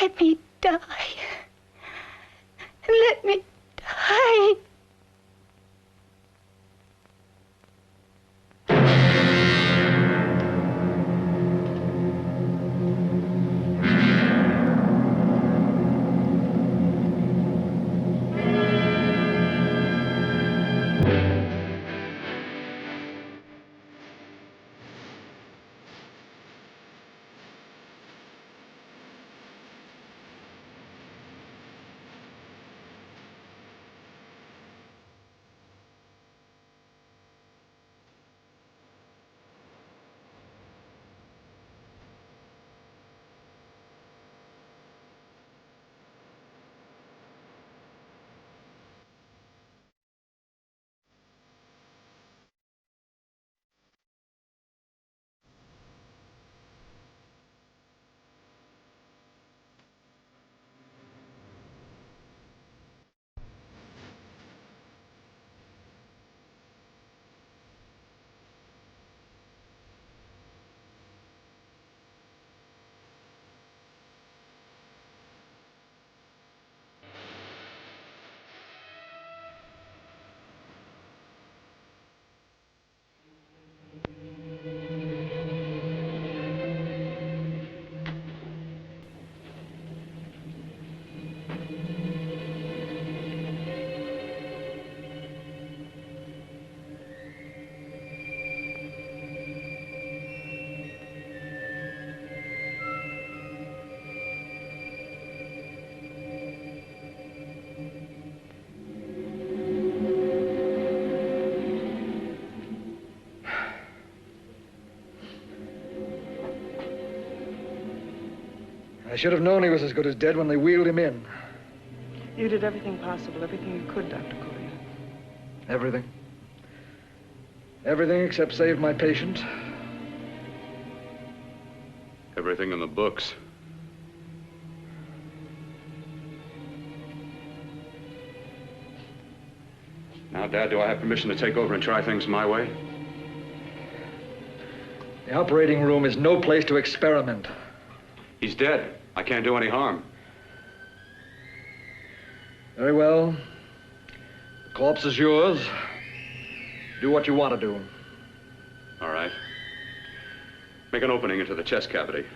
Let me die. Let me die. I should have known he was as good as dead when they wheeled him in. You did everything possible, everything you could, Dr. Collier. Everything. Everything except save my patient. Everything in the books. Now, Dad, do I have permission to take over and try things my way? The operating room is no place to experiment. He's dead. I can't do any harm. Very well. The corpse is yours. Do what you want to do. All right. Make an opening into the chest cavity.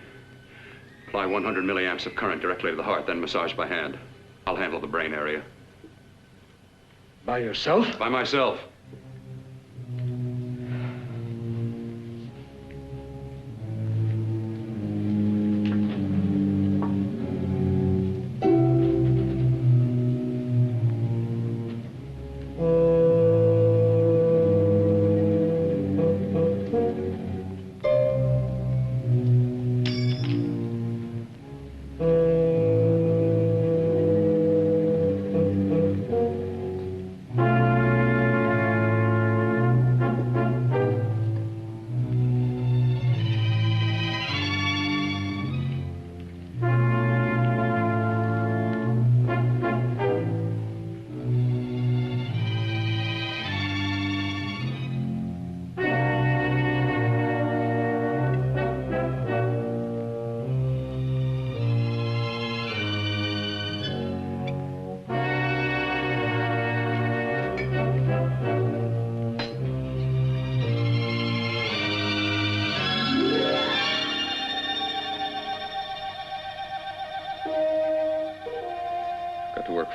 Apply 100 milliamps of current directly to the heart, then massage by hand. I'll handle the brain area. By yourself? By myself.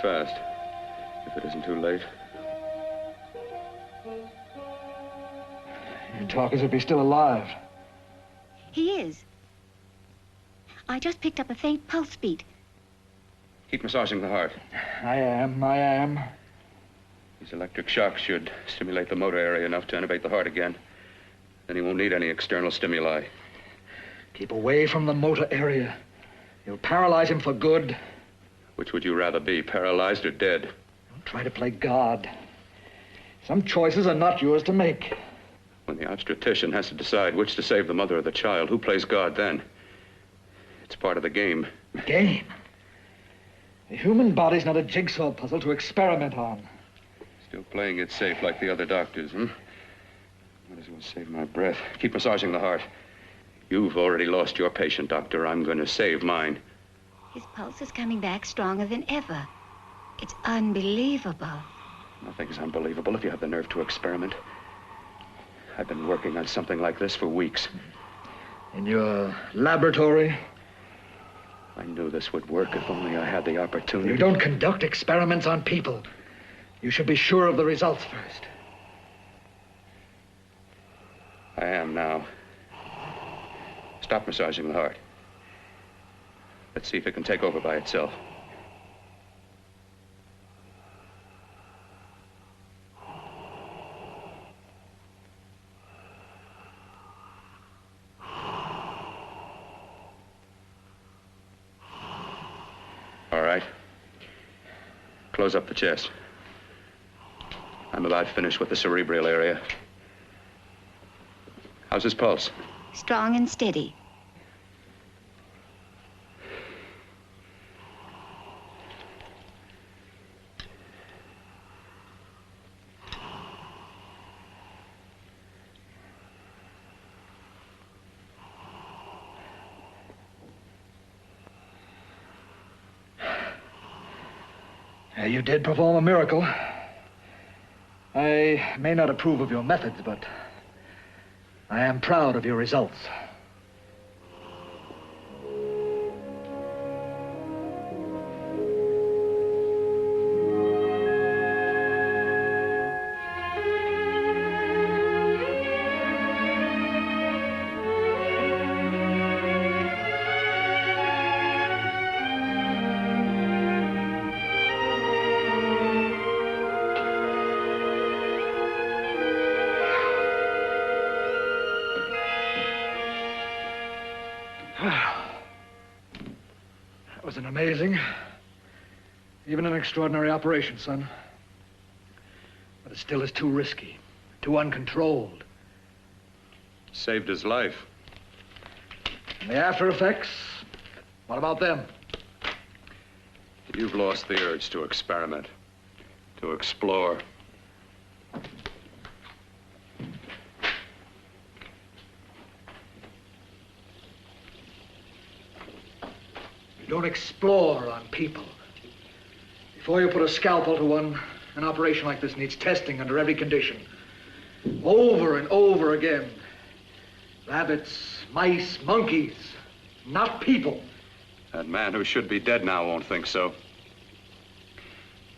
Fast, if it isn't too late. You talk as if he's still alive. He is. I just picked up a faint pulse beat. Keep massaging the heart. I am. These electric shocks should stimulate the motor area enough to innervate the heart again. Then he won't need any external stimuli. Keep away from the motor area. You'll paralyze him for good. Which would you rather be, paralyzed or dead? Don't try to play God. Some choices are not yours to make. When the obstetrician has to decide which to save the mother or the child, who plays God then? It's part of the game. Game? The human body's not a jigsaw puzzle to experiment on. Still playing it safe like the other doctors, hmm? Might as well save my breath. Keep massaging the heart. You've already lost your patient, Doctor. I'm going to save mine. His pulse is coming back stronger than ever. It's unbelievable. Nothing's unbelievable if you have the nerve to experiment. I've been working on something like this for weeks. In your laboratory? I knew this would work if only I had the opportunity. You don't conduct experiments on people. You should be sure of the results first. I am now. Stop massaging the heart. Let's see if it can take over by itself. All right. Close up the chest. I'm about finished with the cerebral area. How's his pulse? Strong and steady. You did perform a miracle. I may not approve of your methods, but I am proud of your results. That was an amazing, even an extraordinary operation, son. But it still is too risky, too uncontrolled. Saved his life. And the after effects, what about them? You've lost the urge to experiment, to explore. You don't explore on people. Before you put a scalpel to one, an operation like this needs testing under every condition. Over and over again. Rabbits, mice, monkeys, not people. That man who should be dead now won't think so.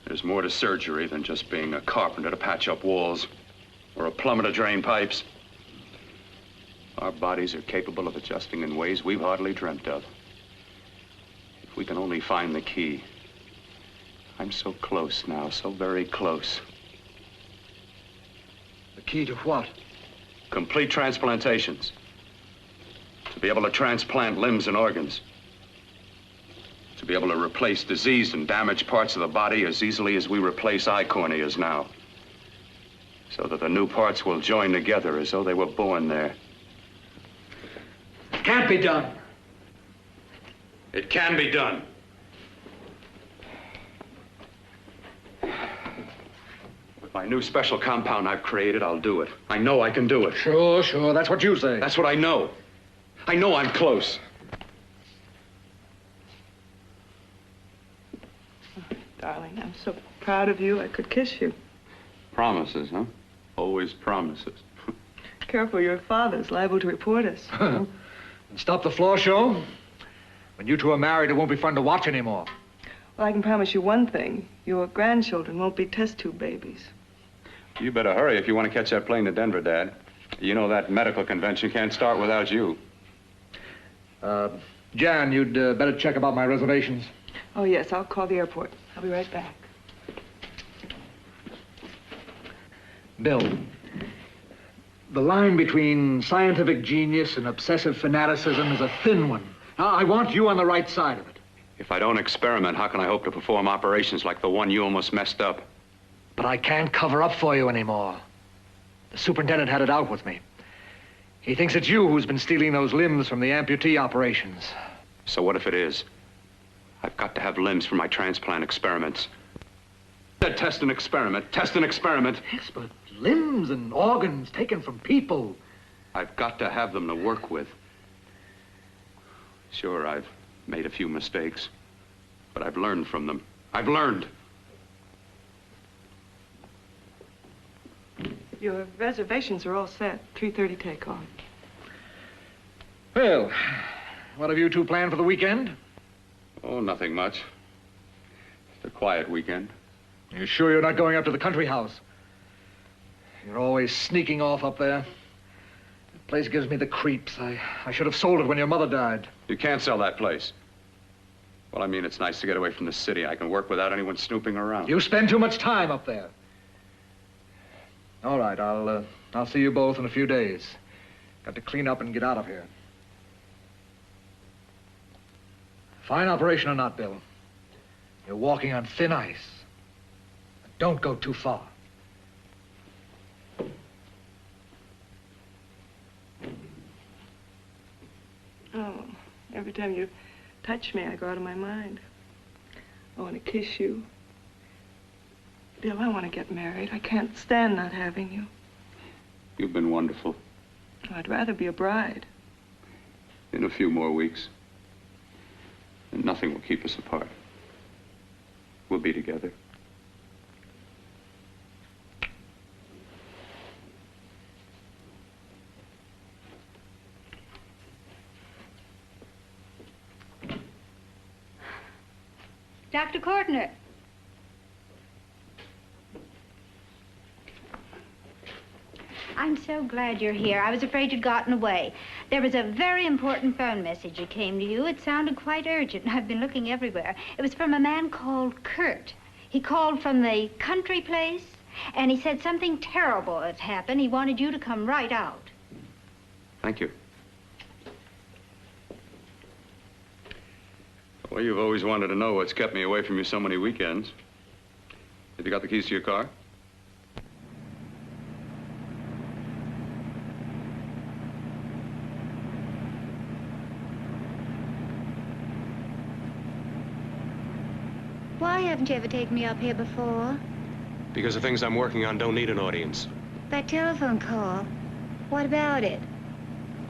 There's more to surgery than just being a carpenter to patch up walls or a plumber to drain pipes. Our bodies are capable of adjusting in ways we've hardly dreamt of. If we can only find the key. I'm so close now, so very close. The key to what? Complete transplantations. To be able to transplant limbs and organs. To be able to replace diseased and damaged parts of the body as easily as we replace eye corneas now. So that the new parts will join together as though they were born there. It can't be done. It can be done. With my new special compound I've created, I'll do it. I know I can do it. Sure, sure. That's what you say. That's what I know. I know I'm close. Darling, I'm so proud of you, I could kiss you. Promises, huh? Always promises. Careful, your father's liable to report us. And stop the floor show? When you two are married, it won't be fun to watch anymore. Well, I can promise you one thing. Your grandchildren won't be test tube babies. You better hurry if you want to catch that plane to Denver, Dad. You know that medical convention can't start without you. Jan, you'd better check about my reservations. Oh, yes, I'll call the airport. I'll be right back. Bill, the line between scientific genius and obsessive fanaticism is a thin one. I want you on the right side of it. If I don't experiment, how can I hope to perform operations like the one you almost messed up? But I can't cover up for you anymore. The superintendent had it out with me. He thinks it's you who's been stealing those limbs from the amputee operations. So what if it is? I've got to have limbs for my transplant experiments. Test and experiment, test and experiment. Yes, but limbs and organs taken from people. I've got to have them to work with. Sure, I've made a few mistakes. But I've learned from them. I've learned. Your reservations are all set. 3:30 takeoff. Well, what have you two planned for the weekend? Oh, nothing much. Just a quiet weekend. You sure you're not going up to the country house? You're always sneaking off up there. The place gives me the creeps. I should have sold it when your mother died. You can't sell that place. Well, I mean, it's nice to get away from the city. I can work without anyone snooping around. You spend too much time up there. All right, I'll see you both in a few days. Got to clean up and get out of here. Fine operation or not, Bill. You're walking on thin ice. Don't go too far. Oh, every time you touch me, I go out of my mind. I want to kiss you. Bill, I want to get married. I can't stand not having you. You've been wonderful. I'd rather be a bride. In a few more weeks. And nothing will keep us apart. We'll be together. Dr. Courtner. I'm so glad you're here. I was afraid you'd gotten away. There was a very important phone message that came to you. It sounded quite urgent. I've been looking everywhere. It was from a man called Kurt. He called from the country place, and he said something terrible had happened. He wanted you to come right out. Thank you. Well, you've always wanted to know what's kept me away from you so many weekends. Have you got the keys to your car? Why haven't you ever taken me up here before? Because the things I'm working on don't need an audience. That telephone call. What about it?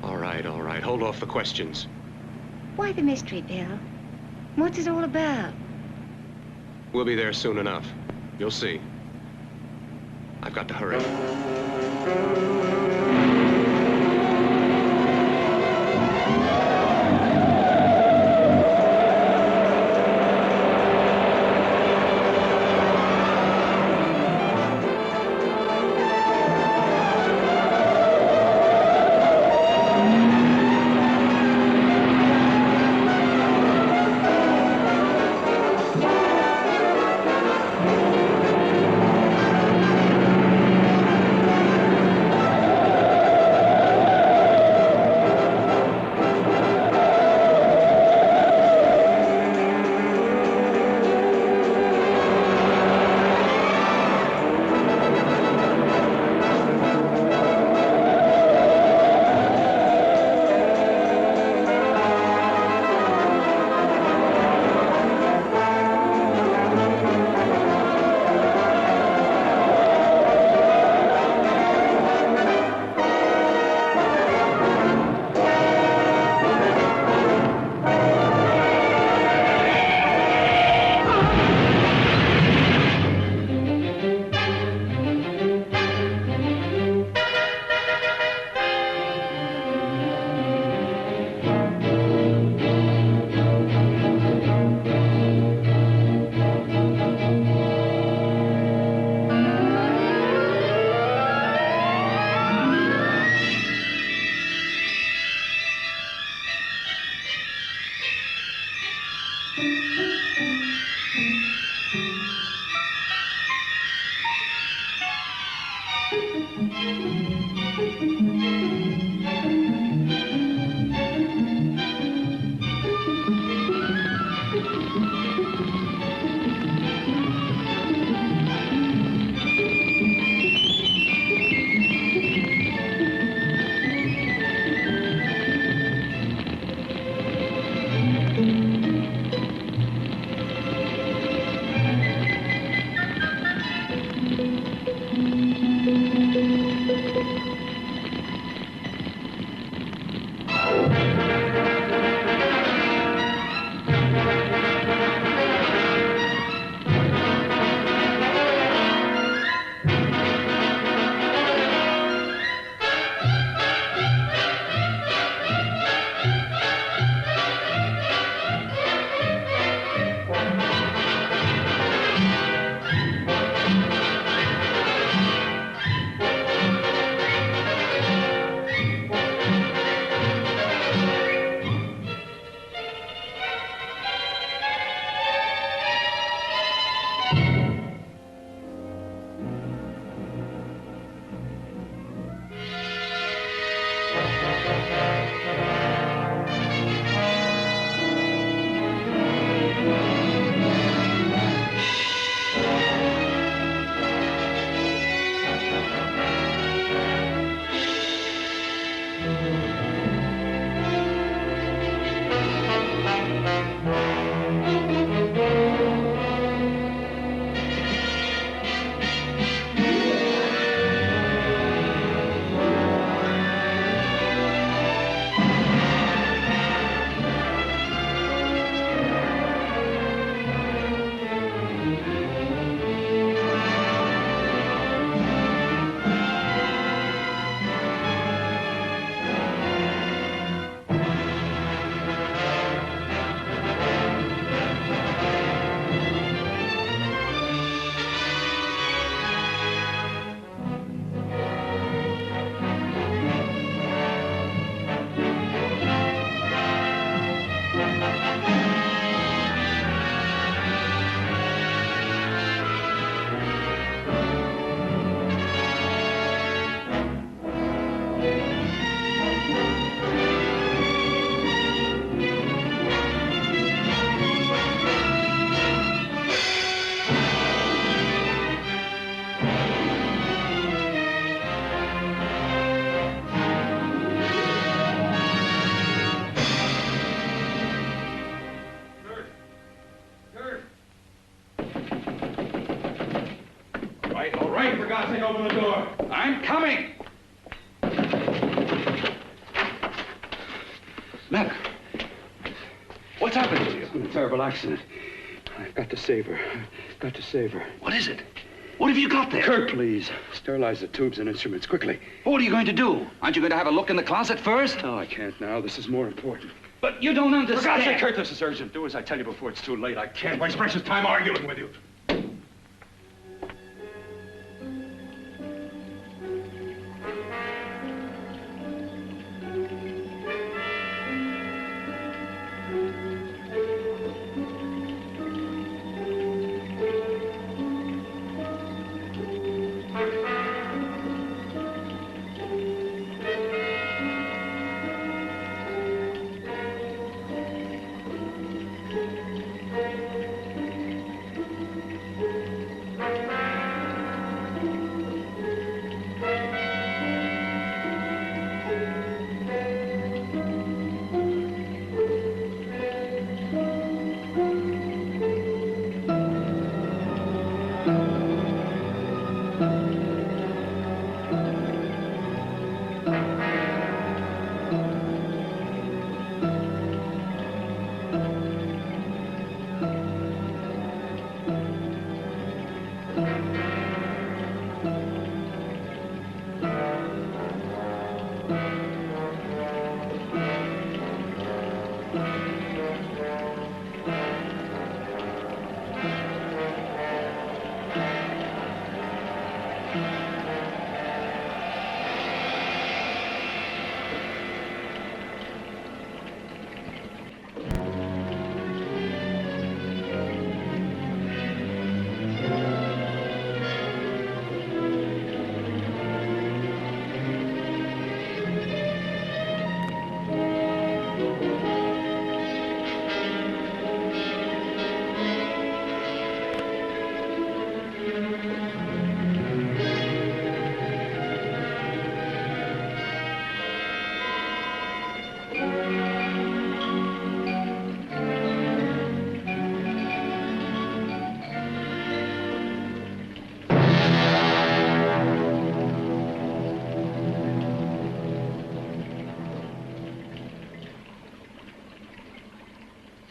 All right, all right. Hold off the questions. Why the mystery, Bill? What's it all about? We'll be there soon enough. You'll see. I've got to hurry. right, for God's sake, open the door. I'm coming. Mac, what's happened to you? It's been a terrible accident. I've got to save her. I've got to save her. What is it? What have you got there? Kurt, please. Sterilize the tubes and instruments quickly. What are you going to do? Aren't you going to have a look in the closet first? No, I can't now. This is more important. But you don't understand. For God's sake, Kurt, this is urgent. Do as I tell you before it's too late. I can't waste precious time arguing with you.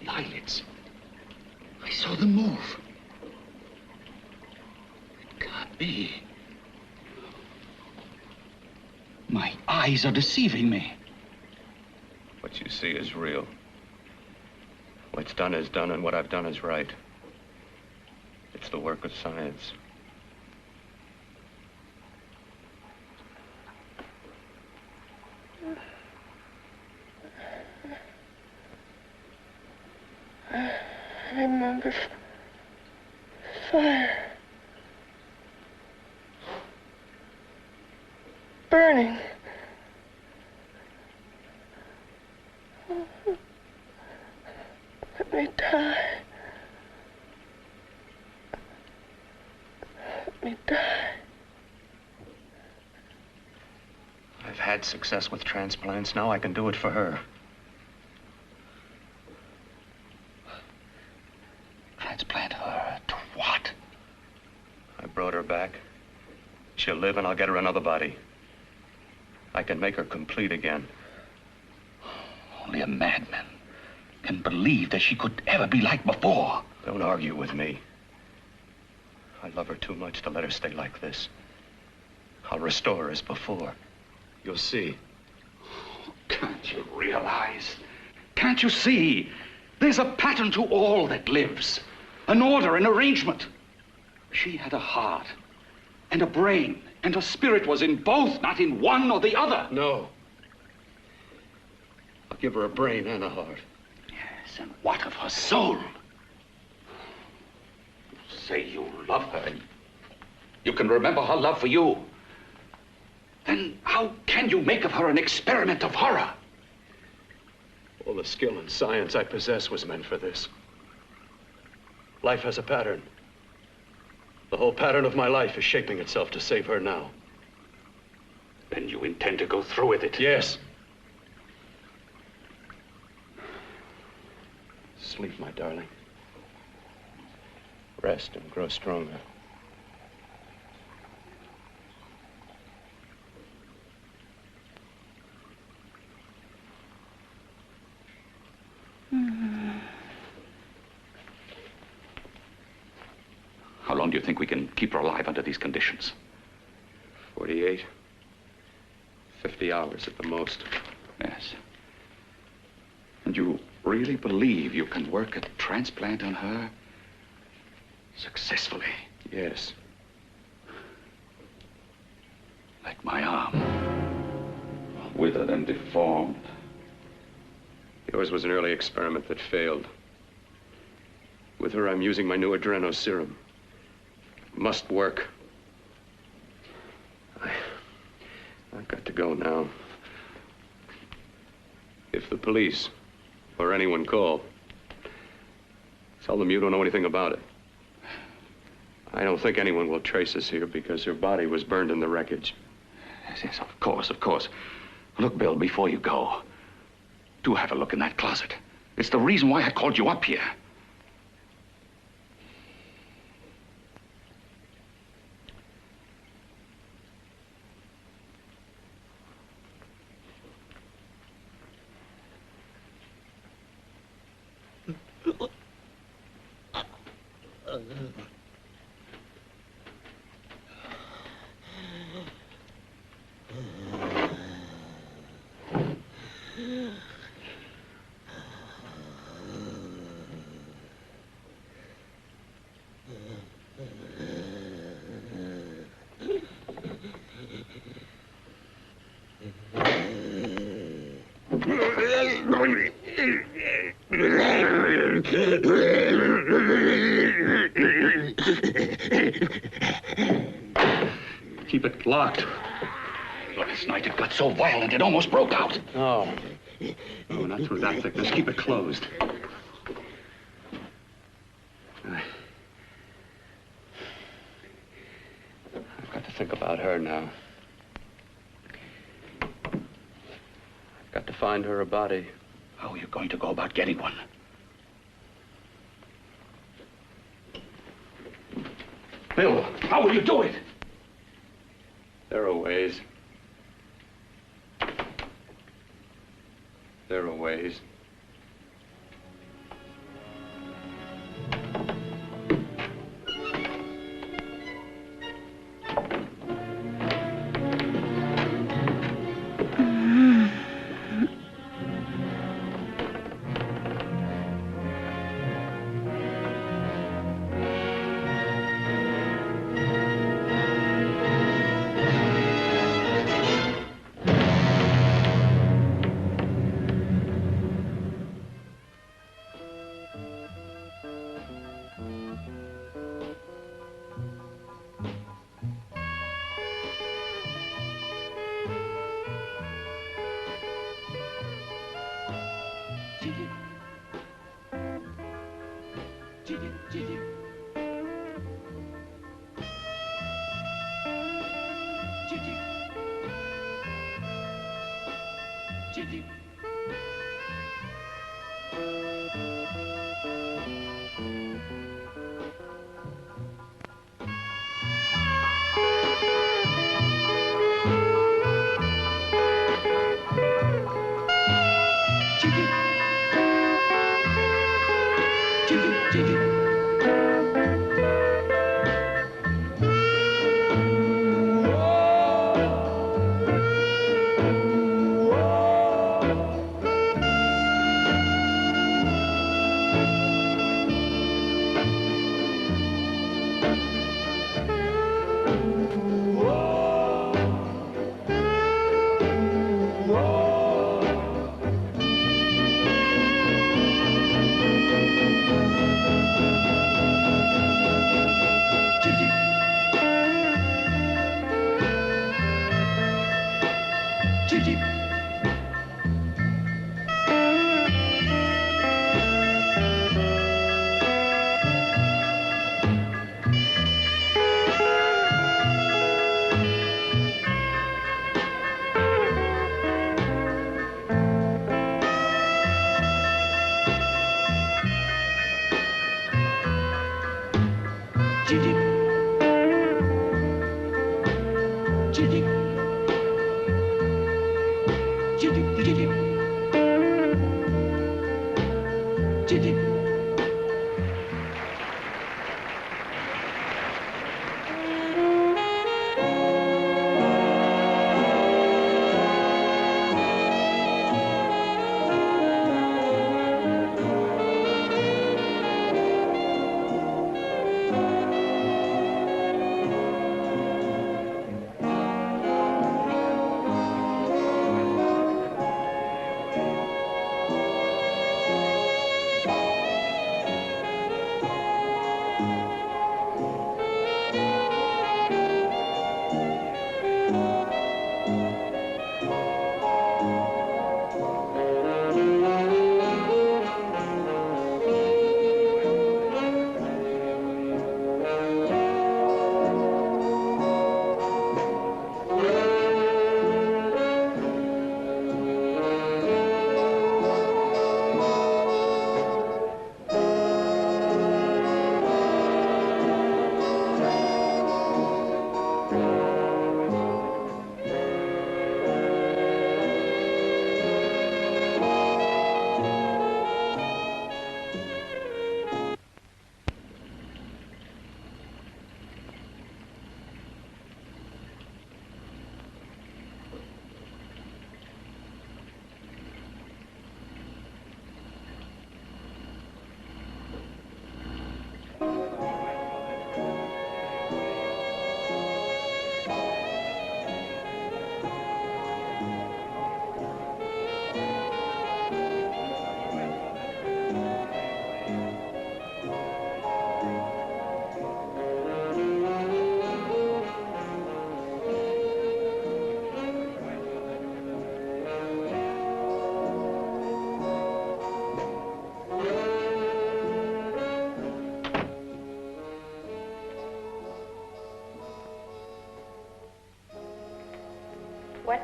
Eyelids. I saw them move. It can't be. My eyes are deceiving me. What you see is real. What's done is done, and what I've done is right. It's the work of science. I remember fire. Burning. Let me die. Let me die. I've had success with transplants. Now I can do it for her. Transplant her to what? I brought her back. She'll live, and I'll get her another body. I can make her complete again. Only a madman can believe that she could ever be like before. Don't argue with me. I love her too much to let her stay like this. I'll restore her as before. You'll see. Can't you realize? Can't you see? There's a pattern to all that lives. An order, an arrangement. She had a heart and a brain, and her spirit was in both, not in one or the other. No. I'll give her a brain and a heart. Yes, and what of her soul? You say you love her, and you can remember her love for you. Then how can you make of her an experiment of horror? All the skill and science I possess was meant for this. Life has a pattern. The whole pattern of my life is shaping itself to save her now. Then you intend to go through with it? Yes. Sleep, my darling. Rest and grow stronger. long do you think we can keep her alive under these conditions? 48. 50 hours at the most. Yes. And you really believe you can work a transplant on her successfully? Yes. Like my arm. Withered and deformed. Yours was an early experiment that failed. With her, I'm using my new adreno serum. It must work. I've got to go now. If the police or anyone call, tell them you don't know anything about it. I don't think anyone will trace us here because her body was burned in the wreckage. Yes, yes, of course, of course. Look, Bill, before you go, do have a look in that closet. It's the reason why I called you up here. Keep it locked. Last night it got so violent it almost broke out. Oh. Oh, not through that thickness. Keep it closed. I've got to think about her now. I've got to find her a body. How are you going to go about getting one? Bill, how will you do it? There are ways. There are ways.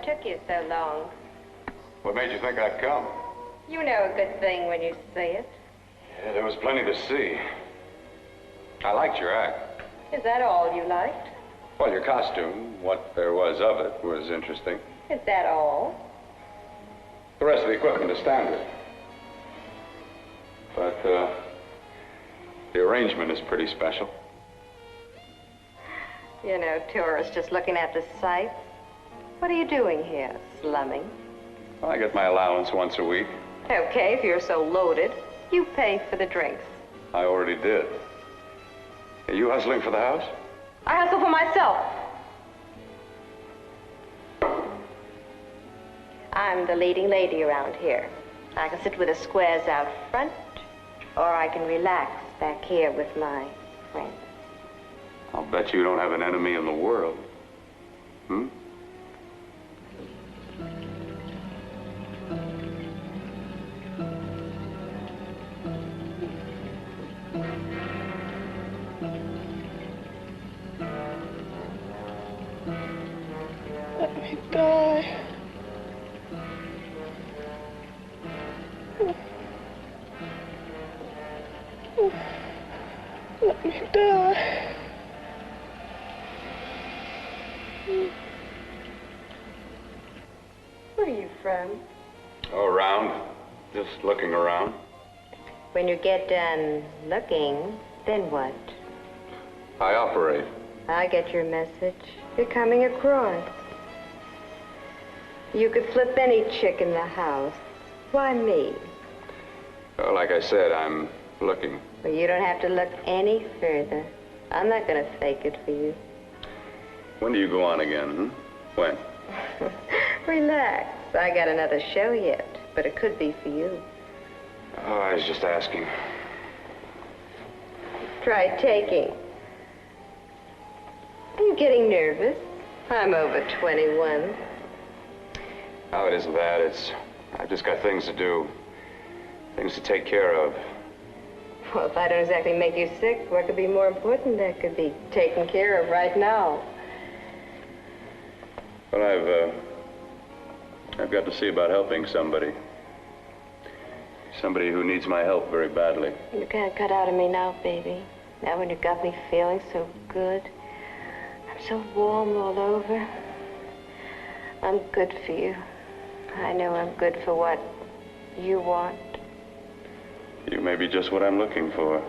What took you so long? What made you think I'd come? You know a good thing when you see it. Yeah, there was plenty to see. I liked your act. Is that all you liked? Well, your costume, what there was of it, was interesting. Is that all? The rest of the equipment is standard. But, the arrangement is pretty special. You know, tourists just looking at the sights. What are you doing here? Slumming? Well, I get my allowance once a week. Okay, if you're so loaded, you pay for the drinks. I already did. Are you hustling for the house? I hustle for myself. I'm the leading lady around here. I can sit with the squares out front, or I can relax back here with my friends. I'll bet you don't have an enemy in the world. Hmm? Let me die. Let me die. Where are you from? Oh, around. Just looking around. When you get done looking, then what? I operate. I get your message. You're coming across. You could flip any chick in the house. Why me? Well, like I said, I'm looking. Well, you don't have to look any further. I'm not going to fake it for you. When do you go on again, hmm? When? Relax. I got another show yet, but it could be for you. Oh, I was just asking. Try taking. Are you getting nervous? I'm over 21. Oh, it isn't that. I've just got things to do. Things to take care of. Well, if I don't exactly make you sick, what could be more important that could be taken care of right now? Well, I've got to see about helping somebody. Somebody who needs my help very badly. You can't cut out of me now, baby. Now when you got me feeling so good. I'm so warm all over. I'm good for you. I know I'm good for what you want. You may be just what I'm looking for.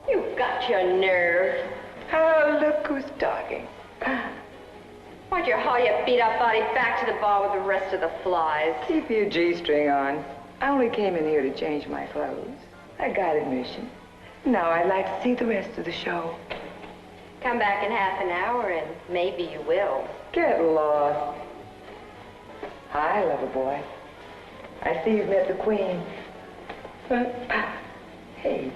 You've got your nerve. Oh, look who's talking. Why'd you haul your beat-up body back to the bar with the rest of the flies? Keep your G-string on. I only came in here to change my clothes. I got admission. Now I'd like to see the rest of the show. Come back in half an hour and maybe you will. Get lost. Hi, lover boy. I see you've met the queen. Hey.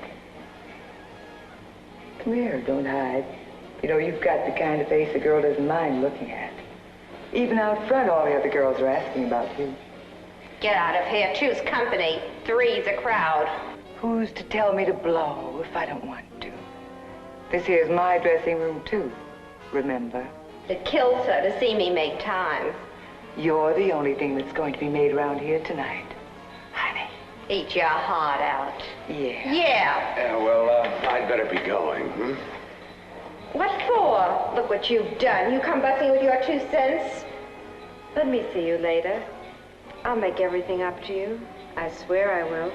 Come here, don't hide. You know, you've got the kind of face a girl doesn't mind looking at. Even out front, all the other girls are asking about you. Get out of here. Choose company. Three's a crowd. Who's to tell me to blow if I don't want to? This here's my dressing room, too. Remember? It kills her to see me make time. You're the only thing that's going to be made around here tonight. Honey. Eat your heart out. Yeah. Yeah. Yeah, well, I'd better be going, hmm? What for? Look what you've done. You come busting with your 2 cents. Let me see you later. I'll make everything up to you. I swear I will.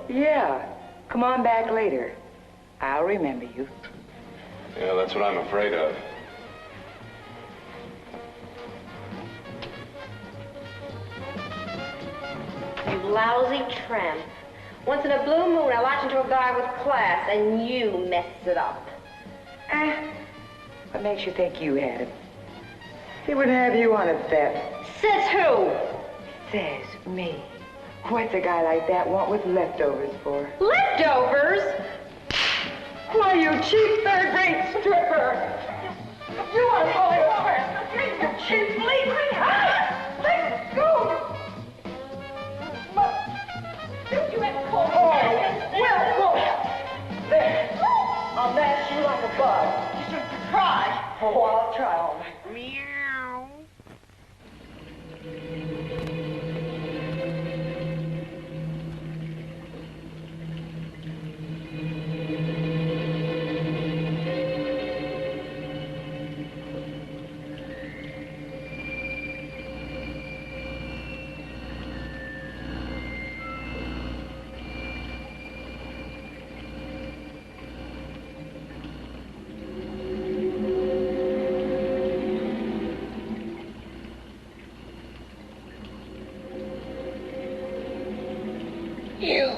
Yeah. Come on back later. I'll remember you. Yeah, that's what I'm afraid of. You lousy tramp. Once in a blue moon, I latch into a guy with class, and you mess it up. What makes you think you had him? He wouldn't have you on a bet. Says who? Says me. What's a guy like that want with leftovers for? Leftovers? Why, you cheap third-rate stripper! You unholy woman! You cheap bleeding hot! Let go! Don't you ever call me that? Well, go! There. Oh, I'll try all right. Meow. You.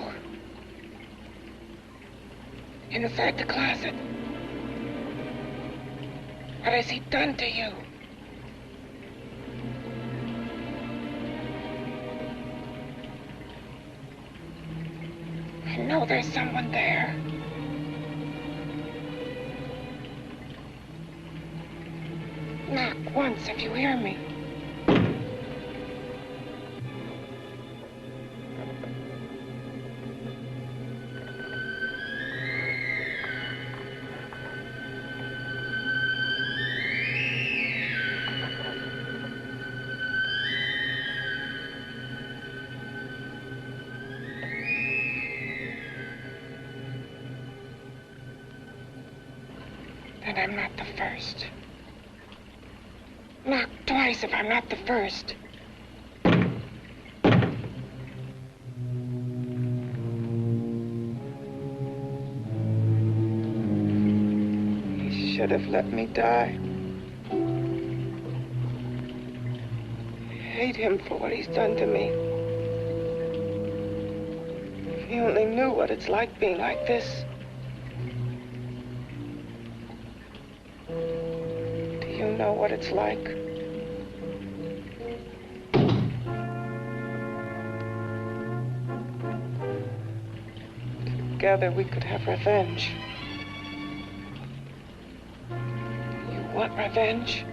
Inside the closet. What has he done to you? I know there's someone there. Knock once if you hear me. And I'm not the first. Knock twice if I'm not the first. He should have let me die. I hate him for what he's done to me. If he only knew what it's like being like this. You know what it's like. Together we could have revenge. You want revenge?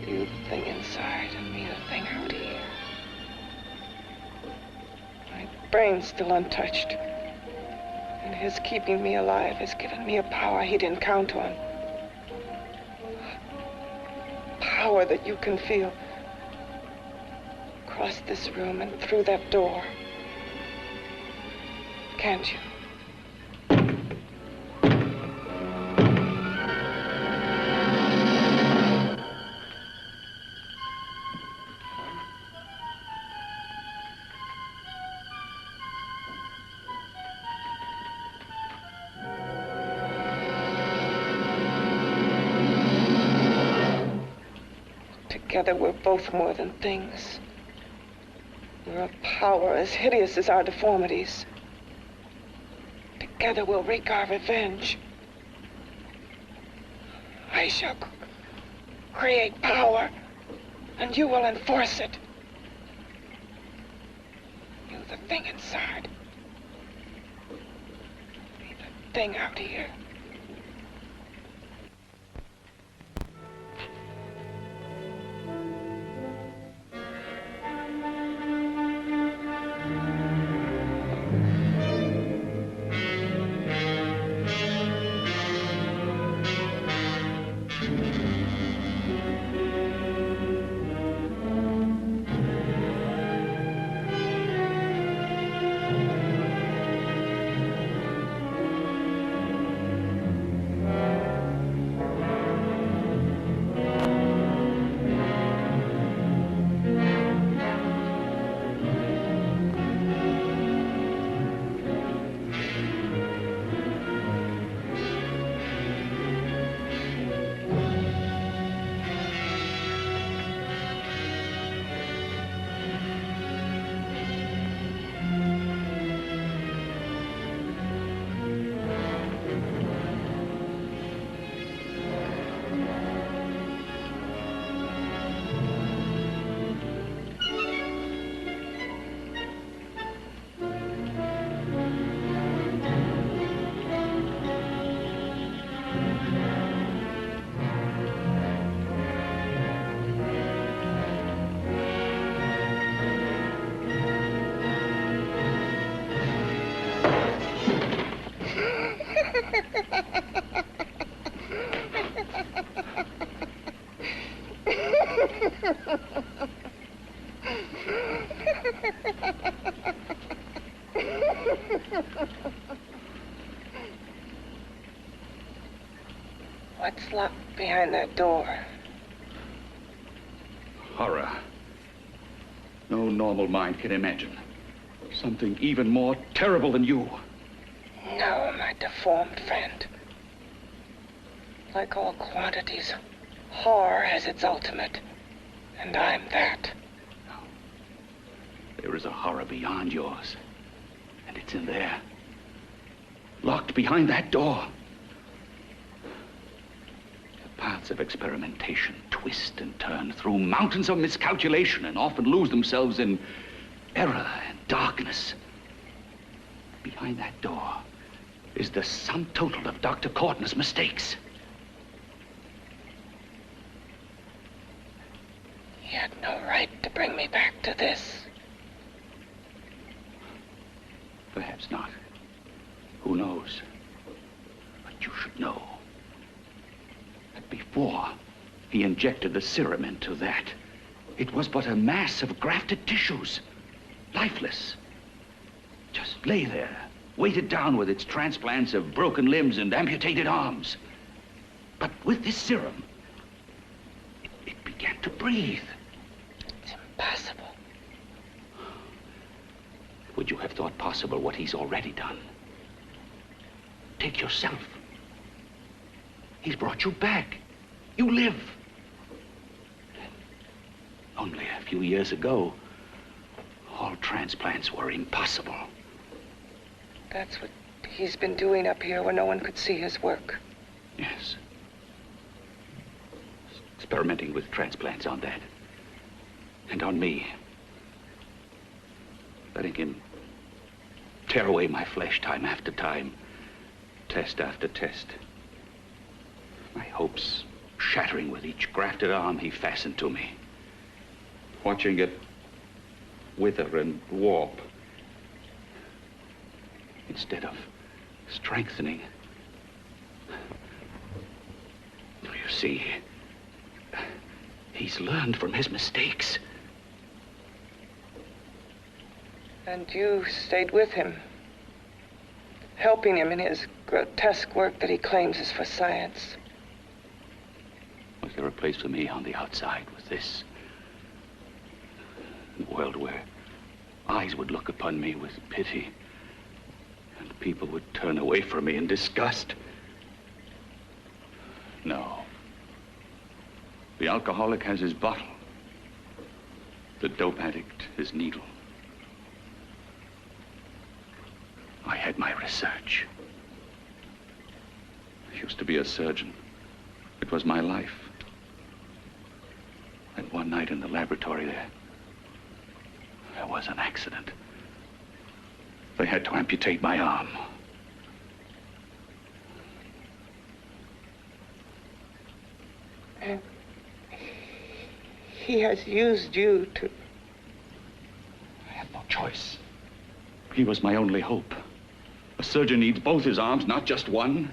You the thing inside and me the thing out here. My brain's still untouched. And his keeping me alive has given me a power he didn't count on. Power that you can feel across this room and through that door. Can't you? Together, we're both more than things. We're a power as hideous as our deformities. Together, we'll wreak our revenge. I shall create power, and you will enforce it. You, the thing inside. Me, the thing out here. What's locked behind that door? Horror. No normal mind can imagine. Something even more terrible than you. No, my deformed friend. Like all quantities, horror has its ultimate. And I'm that. There is a horror beyond yours. And it's in there. Locked behind that door. The paths of experimentation twist and turn through mountains of miscalculation and often lose themselves in error and darkness. Behind that door is the sum total of Dr. Corton's mistakes. He had no right to bring me back to this. Perhaps not. Who knows? But you should know that before he injected the serum into that, it was but a mass of grafted tissues, lifeless. Just lay there, weighted down with its transplants of broken limbs and amputated arms. But with this serum, it began to breathe. It's impossible. Would you have thought possible what he's already done? Take yourself. He's brought you back. You live. Only a few years ago, all transplants were impossible. That's what he's been doing up here where no one could see his work. Yes. Experimenting with transplants on that. And on me. Letting him tear away my flesh time after time, test after test. My hopes shattering with each grafted arm he fastened to me. Watching it wither and warp instead of strengthening. You see, he's learned from his mistakes. And you stayed with him, helping him in his grotesque work that he claims is for science. Was there a place for me on the outside with this? A world where eyes would look upon me with pity and people would turn away from me in disgust? No. The alcoholic has his bottle. The dope addict his needle. I had my research. I used to be a surgeon. It was my life. And one night in the laboratory there was an accident. They had to amputate my arm. And he has used you to... I had no choice. He was my only hope. A surgeon needs both his arms, not just one.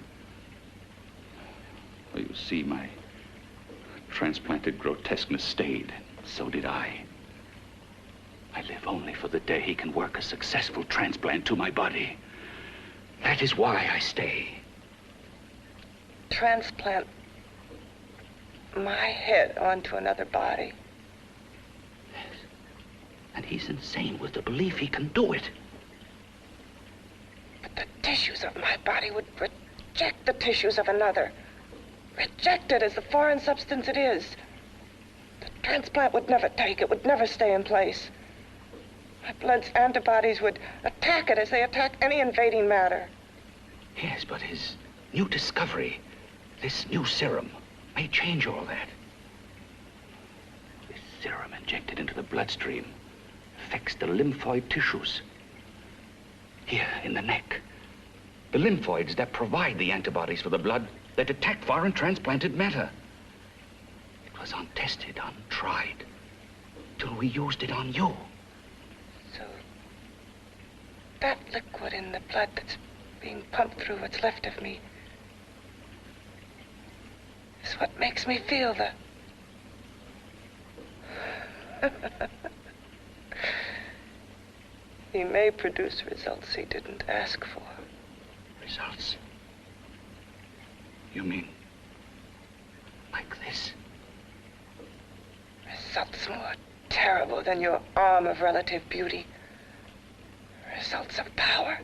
Well, you see, my transplanted grotesqueness stayed. So did I. I live only for the day he can work a successful transplant to my body. That is why I stay. Transplant my head onto another body. Yes. And he's insane with the belief he can do it. But the tissues of my body would reject the tissues of another. Reject it as the foreign substance it is. The transplant would never take it, would never stay in place. My blood's antibodies would attack it as they attack any invading matter. Yes, but his new discovery, this new serum, may change all that. This serum injected into the bloodstream affects the lymphoid tissues. Here, in the neck. The lymphoids that provide the antibodies for the blood that attack foreign transplanted matter. It was untested, untried, till we used it on you. So, that liquid in the blood that's being pumped through what's left of me, is what makes me feel the... He may produce results he didn't ask for. Results? You mean like this? Results more terrible than your arm of relative beauty. Results of power,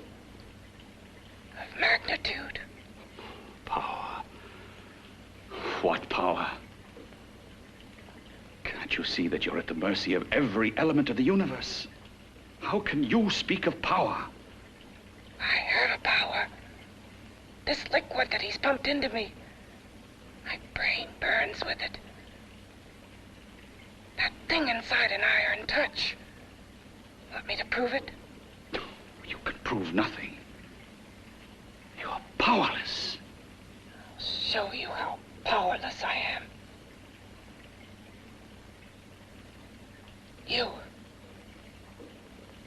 of magnitude. Power? What power? Can't you see that you're at the mercy of every element of the universe? How can you speak of power? I have a power. This liquid that he's pumped into me. My brain burns with it. That thing inside an iron touch. Want me to prove it? You can prove nothing. You're powerless. I'll show you how powerless I am. You.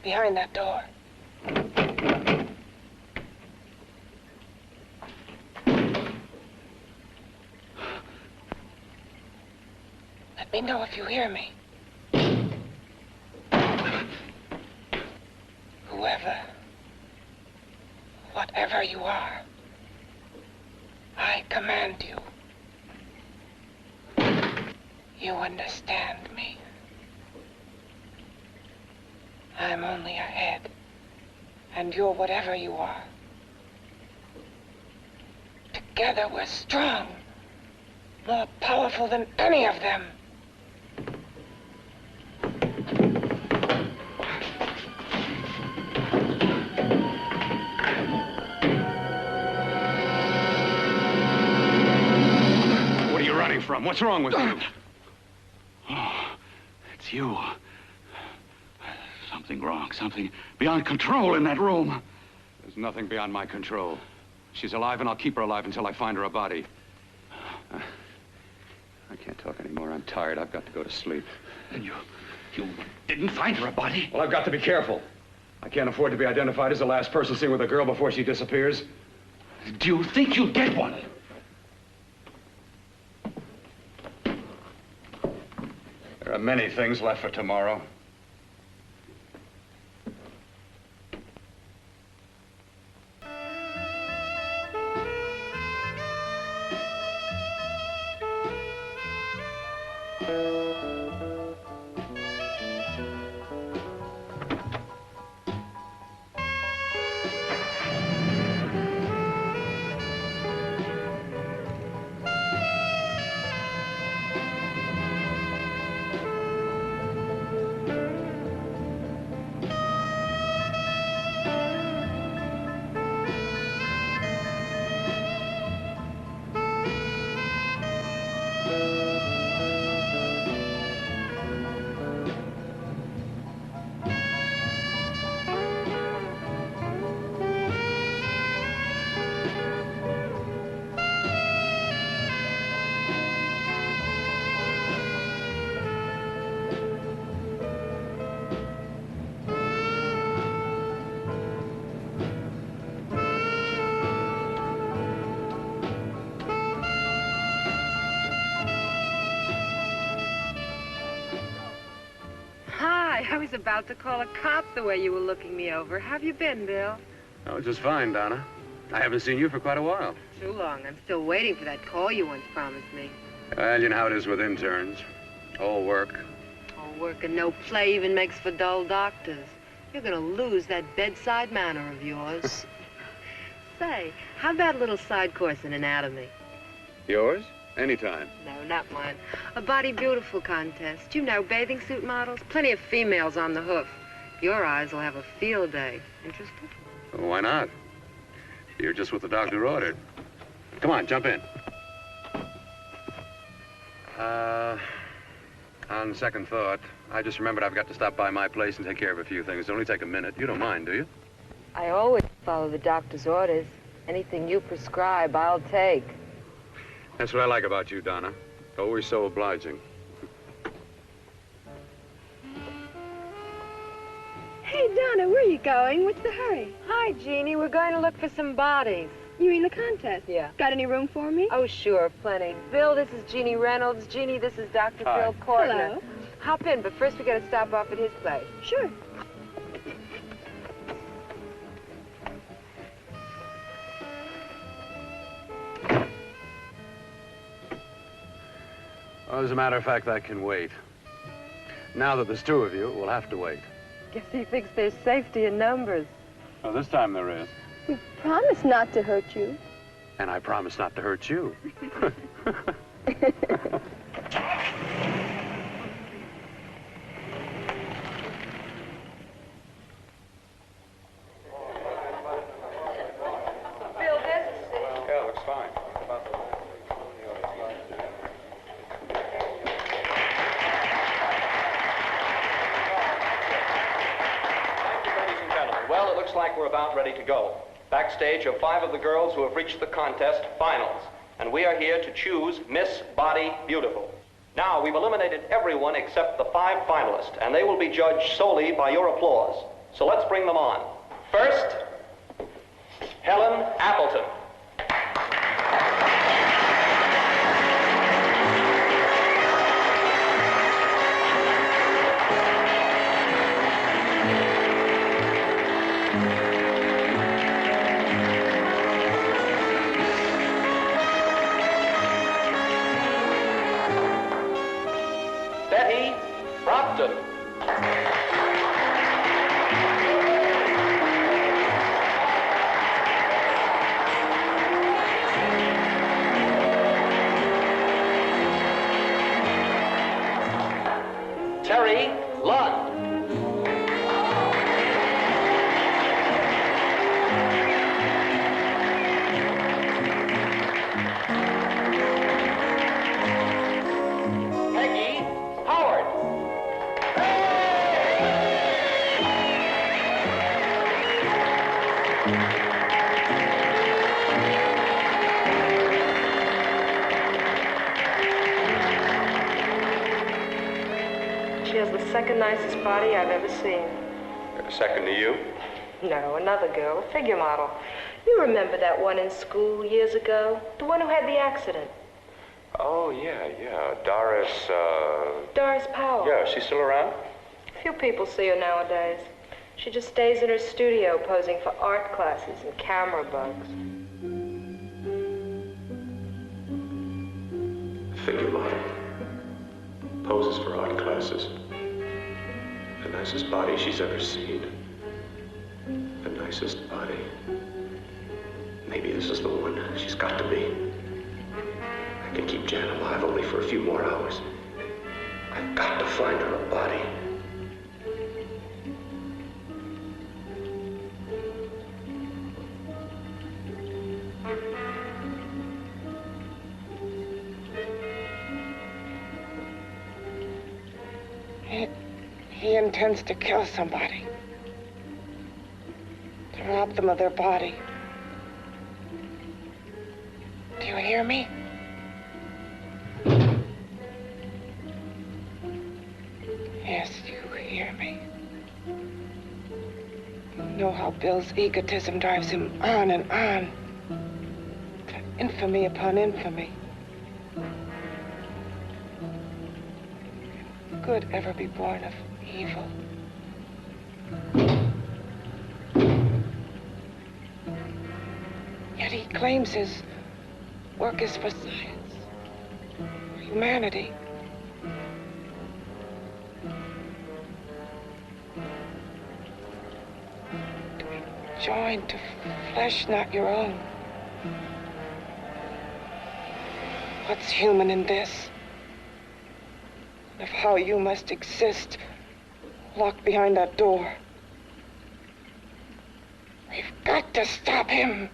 Behind that door. Let me know if you hear me. Whoever, whatever you are, I command you. You understand me. I'm only a head, and you're whatever you are. Together we're strong, more powerful than any of them. What are you running from? What's wrong with you? Oh, it's you. Something wrong, something beyond control in that room. There's nothing beyond my control. She's alive, and I'll keep her alive until I find her a body. I can't talk anymore. I'm tired. I've got to go to sleep. And you didn't find her a body? Well, I've got to be careful. I can't afford to be identified as the last person seen with a girl before she disappears. Do you think you'll get one? There are many things left for tomorrow. I was about to call a cop the way you were looking me over. How have you been, Bill? Oh, just fine, Donna. I haven't seen you for quite a while. Too long. I'm still waiting for that call you once promised me. Well, you know how it is with interns. All work. All work and no play even makes for dull doctors. You're gonna lose that bedside manner of yours. Say, how about a little side course in anatomy? Yours? Anytime. No, not mine. A Body Beautiful contest. You know, bathing suit models. Plenty of females on the hoof. Your eyes will have a field day. Interested? Well, why not? You're just what the doctor ordered. Come on, jump in. On second thought, I just remembered I've got to stop by my place and take care of a few things. It'll only take a minute. You don't mind, do you? I always follow the doctor's orders. Anything you prescribe, I'll take. That's what I like about you, Donna. Always so obliging. Hey, Donna, where are you you going? What's the hurry? Hi, Jeannie. We're going to look for some bodies. You mean the contest? Yeah. Got any room for me? Oh, sure, plenty. Bill, this is Jeannie Reynolds. Jeannie, this is Dr. Hi. Phil Kortner. Hello. Hop in, but first we got to stop off at his place. Sure. Well, as a matter of fact, that can wait. Now that there's two of you, we'll have to wait. Guess he thinks there's safety in numbers. Well, this time there is. We promised not to hurt you. And I promise not to hurt you. Bill, this is... Yeah, looks fine. Ladies and gentlemen, well, it looks like we're about ready to go. Backstage are 5 of the girls who have reached the contest finals, and we are here to choose Miss Body Beautiful. Now, we've eliminated everyone except the 5 finalists, and they will be judged solely by your applause. So let's bring them on. First, Helen Appleton. Betty Brockton. Terry Lund. Peggy Howard. She has the second nicest body I've ever seen. Second to you? No, another girl, a figure model. You remember that one in school years ago? The one who had the accident. Oh, yeah. Doris, Doris Powell. Yeah, she's still around? Few people see her nowadays. She just stays in her studio posing for art classes and camera bugs. Figure model. Poses for art classes. The nicest body she's ever seen. The nicest body. Maybe this is the one. She's got to be. I can keep Jan alive only for a few more hours. I've got to find her a body. He intends to kill somebody. To rob them of their body. Do you hear me? Yes, you hear me. You know how Bill's egotism drives him on and on. To infamy upon infamy. Can good ever be born of evil? Yet he claims his work is for science, for humanity. To be joined to flesh not your own. What's human in this? Of how you must exist, locked behind that door. We've got to stop him.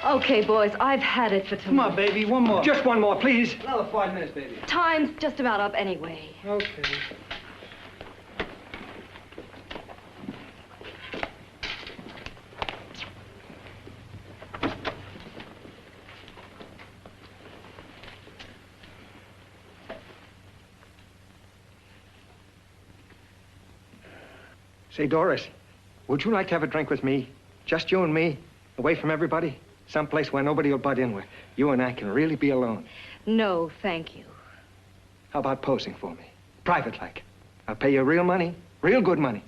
Okay, boys, I've had it for tonight. Come on, baby, one more. Just one more, please. Another 5 minutes, baby. Time's just about up anyway. Okay. Say, Doris, would you like to have a drink with me? Just you and me, away from everybody? Someplace where nobody will butt in, where you and I can really be alone. No, thank you. How about posing for me? Private like. I'll pay you real money, real good money.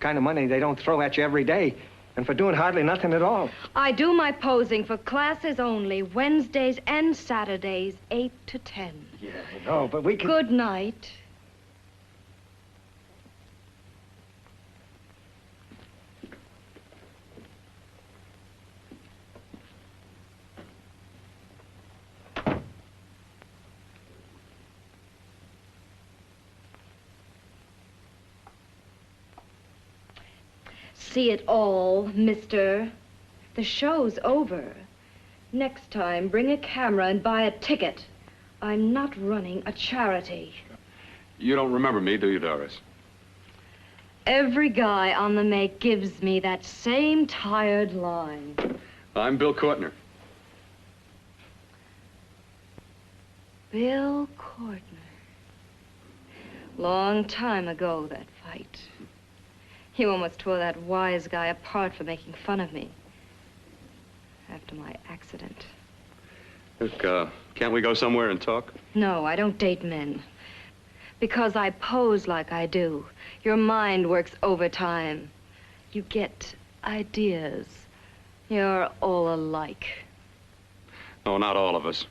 Kind of money they don't throw at you every day, and for doing hardly nothing at all. I do my posing for classes only, Wednesdays and Saturdays, 8 to 10. Yeah, I know, but we can... Good night. See it all, mister. The show's over. Next time, bring a camera and buy a ticket. I'm not running a charity. You don't remember me, do you, Doris? Every guy on the make gives me that same tired line. I'm Bill Courtner. Bill Courtner. Long time ago, that fight. You almost tore that wise guy apart for making fun of me. After my accident. Look, can't we go somewhere and talk? No, I don't date men. Because I pose like I do. Your mind works overtime. You get ideas. You're all alike. No, not all of us.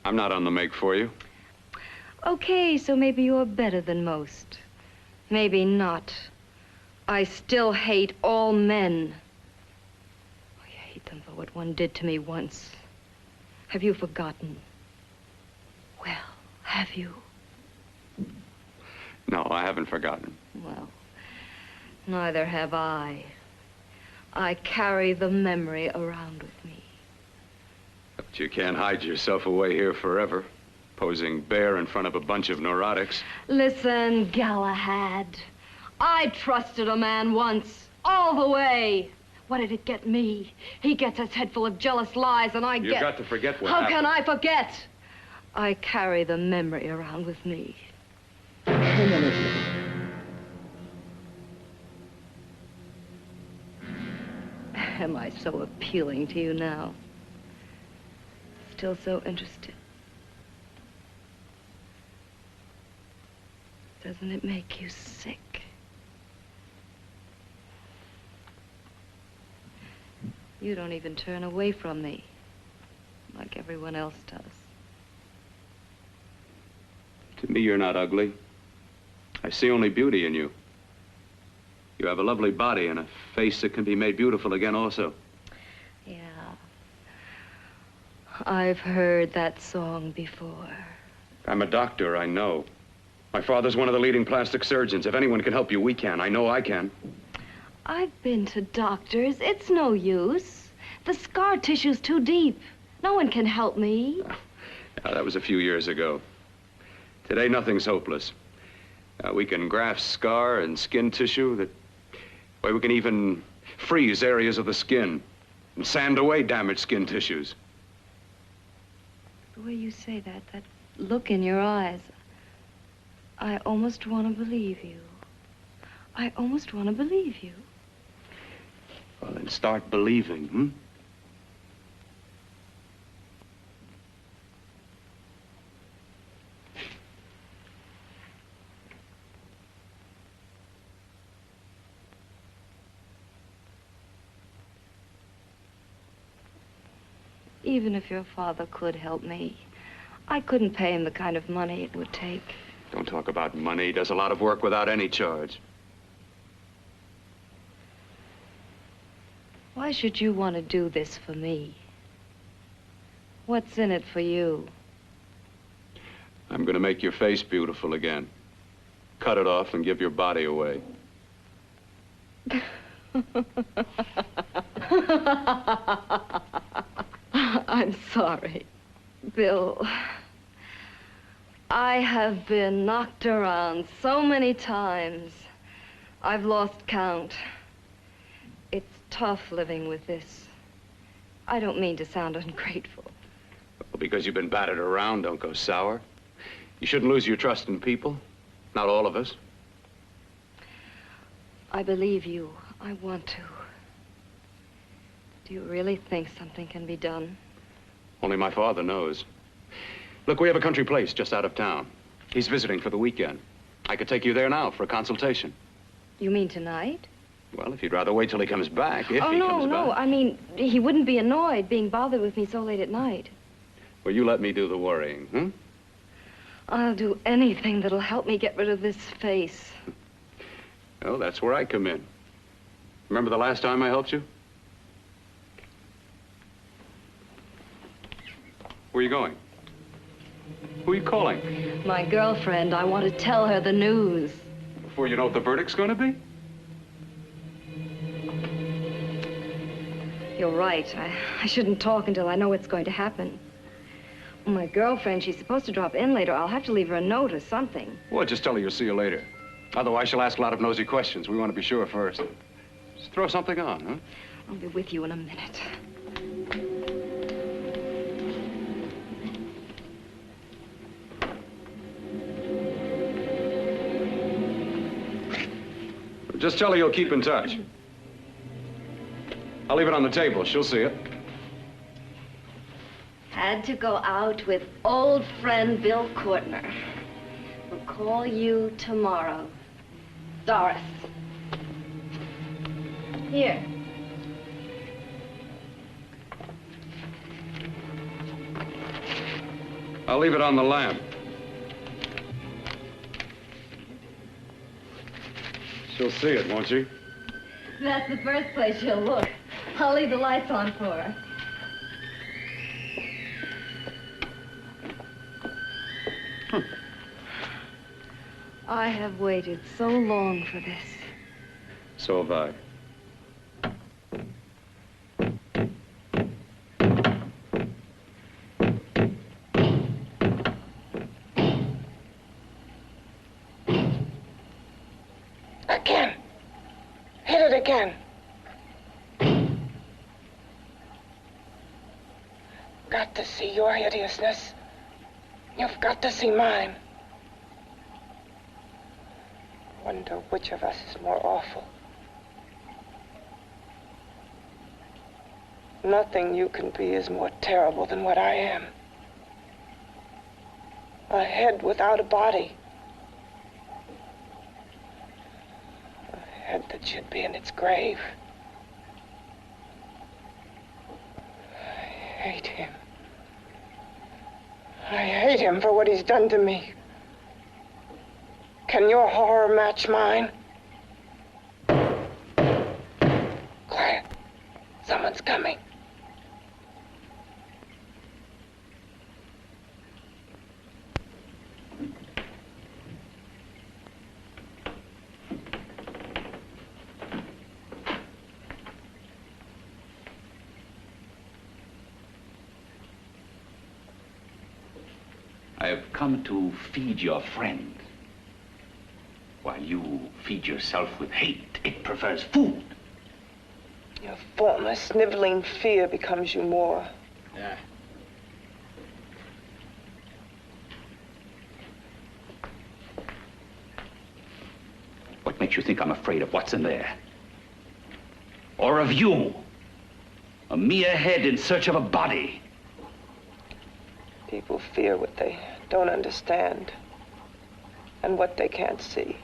I'm not on the make for you. Okay, so maybe you're better than most. Maybe not. I still hate all men. I hate them for what one did to me once. Have you forgotten? Well, have you? No, I haven't forgotten. Well, neither have I. I carry the memory around with me. But you can't hide yourself away here forever, posing bare in front of a bunch of neurotics. Listen, Galahad. I trusted a man once, all the way. What did it get me? He gets his head full of jealous lies, and I get... You've got to forget what How happened. can I forget? I carry the memory around with me. Am I so appealing to you now? Still so interested? Doesn't it make you sick? You don't even turn away from me, like everyone else does. To me, you're not ugly. I see only beauty in you. You have a lovely body and a face that can be made beautiful again also. Yeah. I've heard that song before. I'm a doctor, I know. My father's one of the leading plastic surgeons. If anyone can help you, we can. I know I can. I've been to doctors. It's no use. The scar tissue's too deep. No one can help me. Now, that was a few years ago. Today, nothing's hopeless. We can graft scar and skin tissue that... Well, we can even freeze areas of the skin and sand away damaged skin tissues. The way you say that look in your eyes, I almost want to believe you. I almost want to believe you. Well, then start believing, hmm? Even if your father could help me, I couldn't pay him the kind of money it would take. Don't talk about money. He does a lot of work without any charge. Why should you want to do this for me? What's in it for you? I'm going to make your face beautiful again. Cut it off and give your body away. sorry. Bill, I have been knocked around so many times. I've lost count. It's tough living with this. I don't mean to sound ungrateful. Well, because you've been battered around, don't go sour. You shouldn't lose your trust in people. Not all of us. I believe you. I want to. Do you really think something can be done? Only my father knows. Look, we have a country place just out of town. He's visiting for the weekend. I could take you there now for a consultation. You mean tonight? Well, if you'd rather wait till he comes back, if he comes no. back. I mean, he wouldn't be annoyed being bothered with me so late at night. Well, you let me do the worrying, hmm? I'll do anything that'll help me get rid of this face. Well, that's where I come in. Remember the last time I helped you? Where are you going? Who are you calling? My girlfriend. I want to tell her the news. Before you know what the verdict's going to be? You're right. I shouldn't talk until I know what's going to happen. My girlfriend, she's supposed to drop in later. I'll have to leave her a note or something. Well, just tell her you'll see you later. Otherwise, she'll ask a lot of nosy questions. We want to be sure first. Just throw something on, huh? I'll be with you in a minute. Just tell her you'll keep in touch. I'll leave it on the table. She'll see it. Had to go out with old friend Bill Courtner. We'll call you tomorrow. Doris. Here. I'll leave it on the lamp. She'll see it, won't she? That's the first place she'll look. I'll leave the lights on for her. I have waited so long for this. So have I. Again. Hit it again. Got to see your hideousness. You've got to see mine. Wonder which of us is more awful. Nothing you can be is more terrible than what I am. A head without a body. A head that should be in its grave. I hate him. I hate him for what he's done to me. Can your horror match mine? Quiet. Someone's coming. I have come to feed your friend. While you feed yourself with hate, it prefers food. Your former sniveling fear becomes you more. Yeah. What makes you think I'm afraid of what's in there? Or of you? A mere head in search of a body. People fear what they don't understand and what they can't see.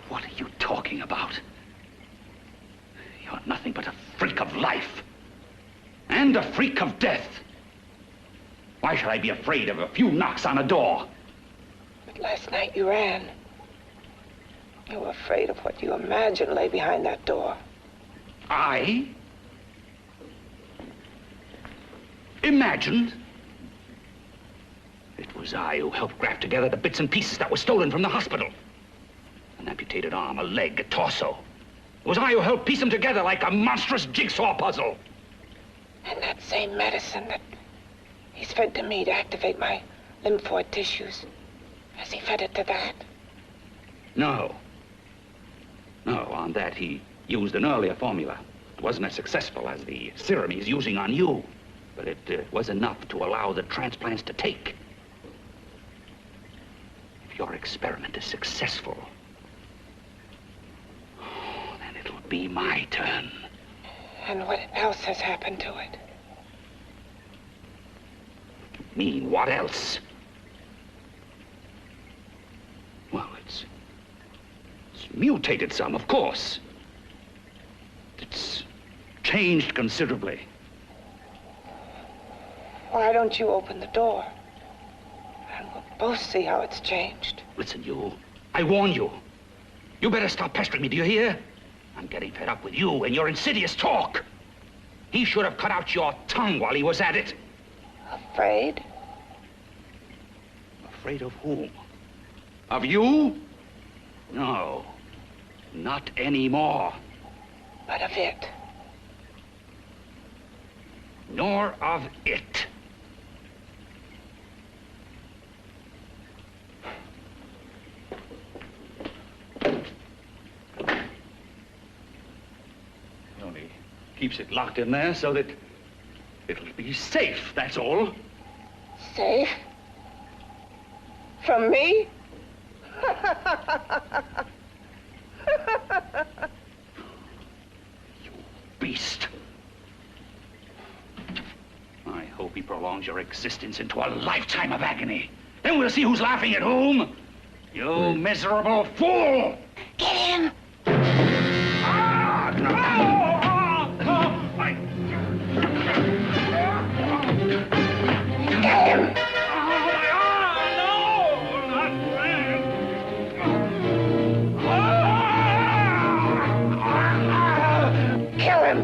What are you talking about? You're nothing but a freak of life. And a freak of death. Why should I be afraid of a few knocks on a door? But last night you ran. You were afraid of what you imagined lay behind that door. I? Imagined? It was I who helped graft together the bits and pieces that were stolen from the hospital. An amputated arm, a leg, a torso. It was I who helped piece them together like a monstrous jigsaw puzzle. And that same medicine that he's fed to me to activate my lymphoid tissues. Has he fed it to that? No. No, on that he used an earlier formula. It wasn't as successful as the serum he's using on you, but it was enough to allow the transplants to take. If your experiment is successful, then it'll be my turn. And what else has happened to it? Mean what else? Well, it's mutated some, of course. It's changed considerably. Why don't you open the door? And we'll both see how it's changed. Listen, you. I warn you. You better stop pestering me, do you hear? I'm getting fed up with you and your insidious talk. He should have cut out your tongue while he was at it. Afraid? Afraid of whom? Of you? No. Not anymore. But of it. Nor of it. He only keeps it locked in there so that it'll be safe, that's all. Safe? From me? You beast. I hope he prolongs your existence into a lifetime of agony. Then we'll see who's laughing at whom. You miserable fool! Get him! Ah, no! Get him! Kill him!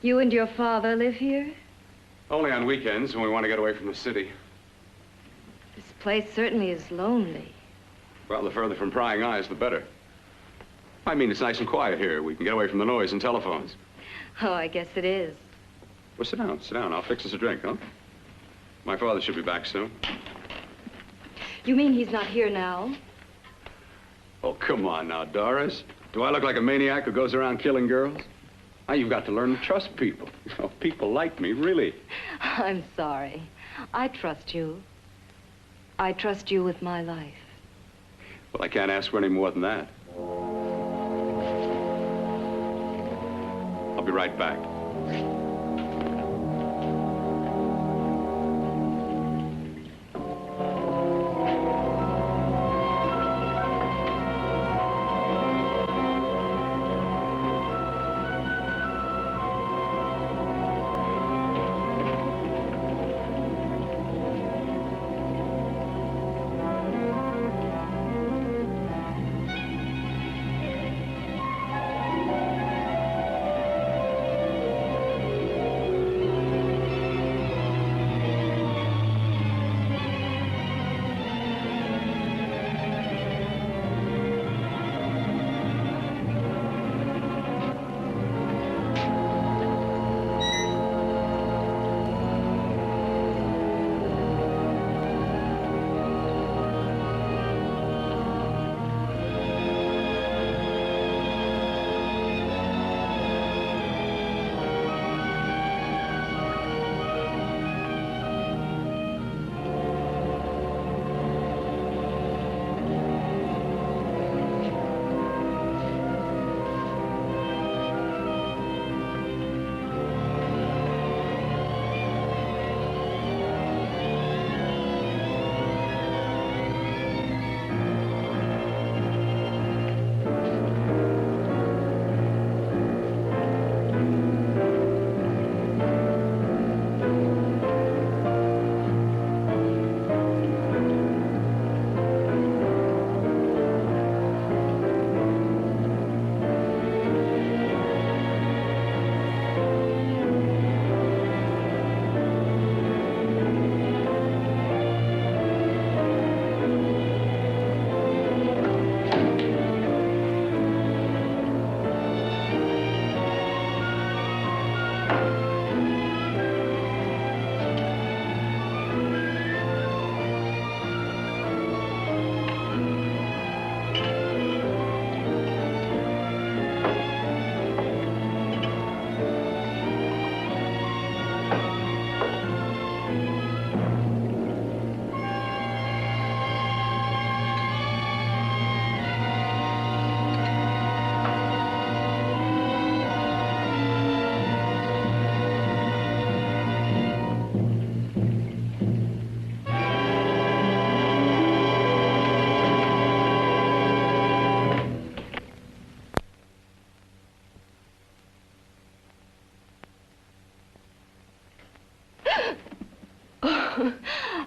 You and your father live here? Only on weekends when we want to get away from the city. This place certainly is lonely. Well, the further from prying eyes, the better. I mean, it's nice and quiet here. We can get away from the noise and telephones. Oh, I guess it is. Well, sit down, sit down. I'll fix us a drink, huh? My father should be back soon. You mean he's not here now? Oh, come on now, Doris. Do I look like a maniac who goes around killing girls? Now, you've got to learn to trust people. You know, people like me, really. I'm sorry. I trust you. I trust you with my life. Well, I can't ask for any more than that. I'll be right back.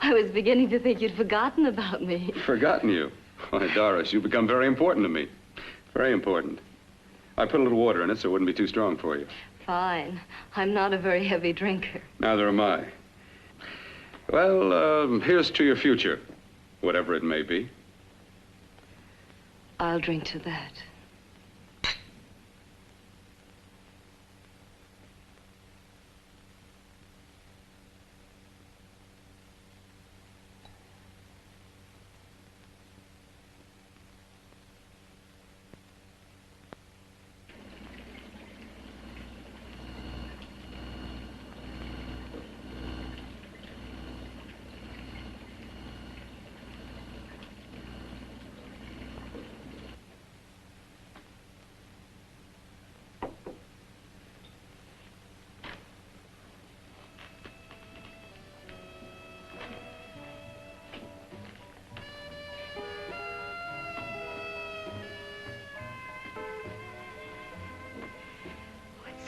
I was beginning to think you'd forgotten about me. Forgotten you? Why, Doris, you've become very important to me. Very important. I put a little water in it so it wouldn't be too strong for you. Fine. I'm not a very heavy drinker. Neither am I. Well, here's to your future, whatever it may be. I'll drink to that.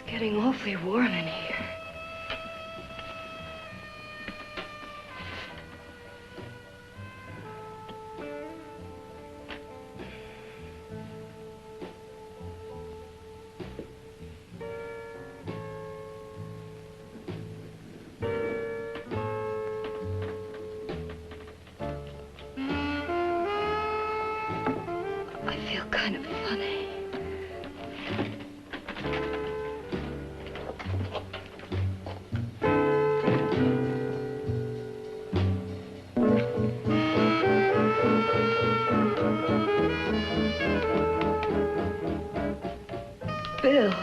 Getting awfully warm in here. kind of funny. Bill,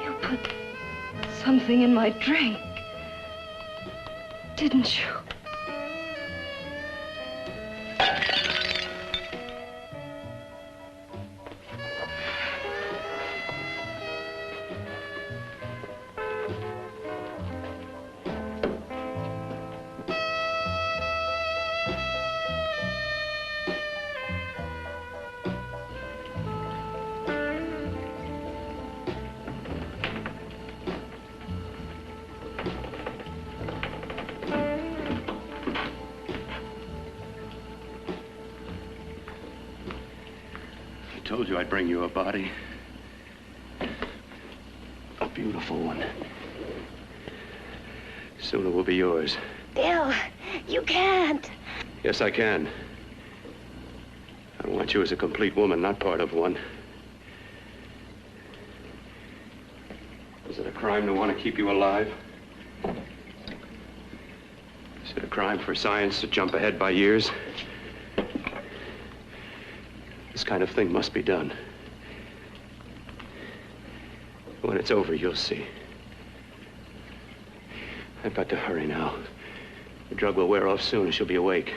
you put something in my drink, didn't you? I told you I'd bring you a body. A beautiful one. Soon it will be yours. Bill, you can't. Yes, I can. I want you as a complete woman, not part of one. Is it a crime to want to keep you alive? Is it a crime for science to jump ahead by years? This kind of thing must be done. When it's over, you'll see. I've got to hurry now. The drug will wear off soon and she'll be awake.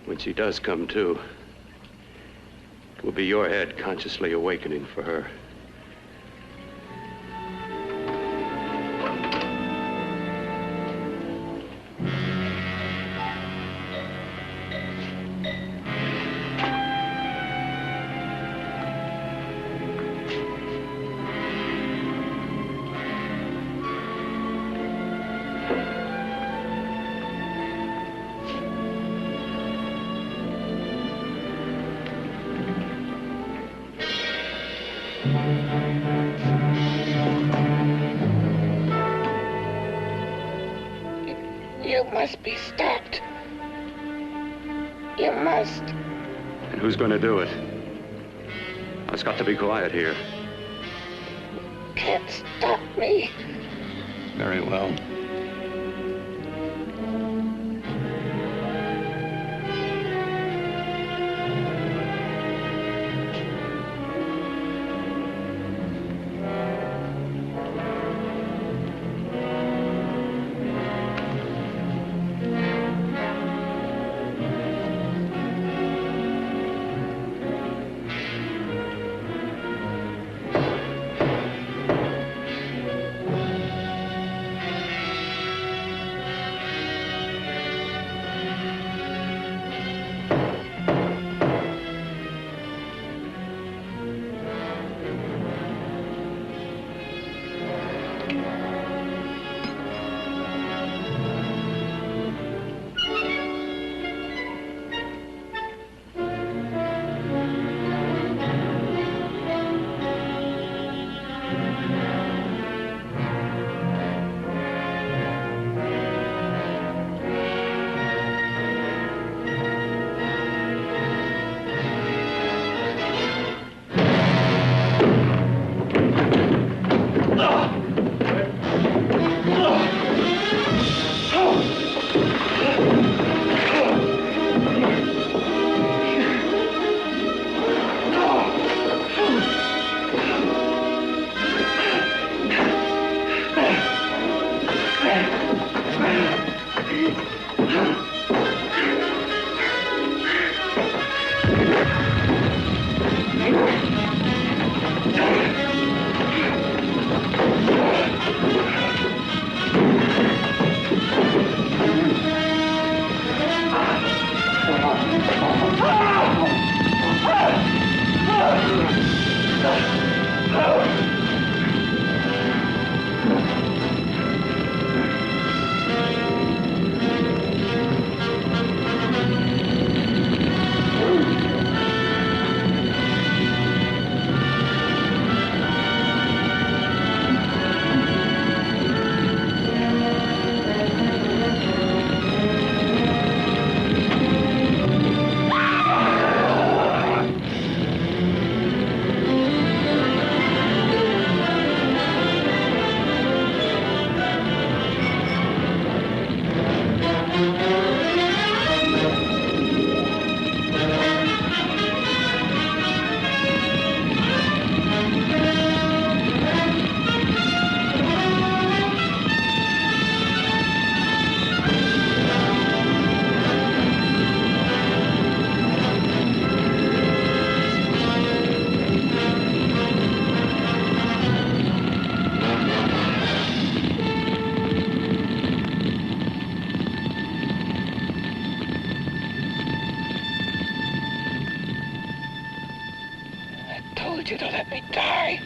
When she does come to, it will be your head consciously awakening for her. You must be stopped. You must. And who's going to do it? It's got to be quiet here. Can't stop me. Very well. told you to let me die.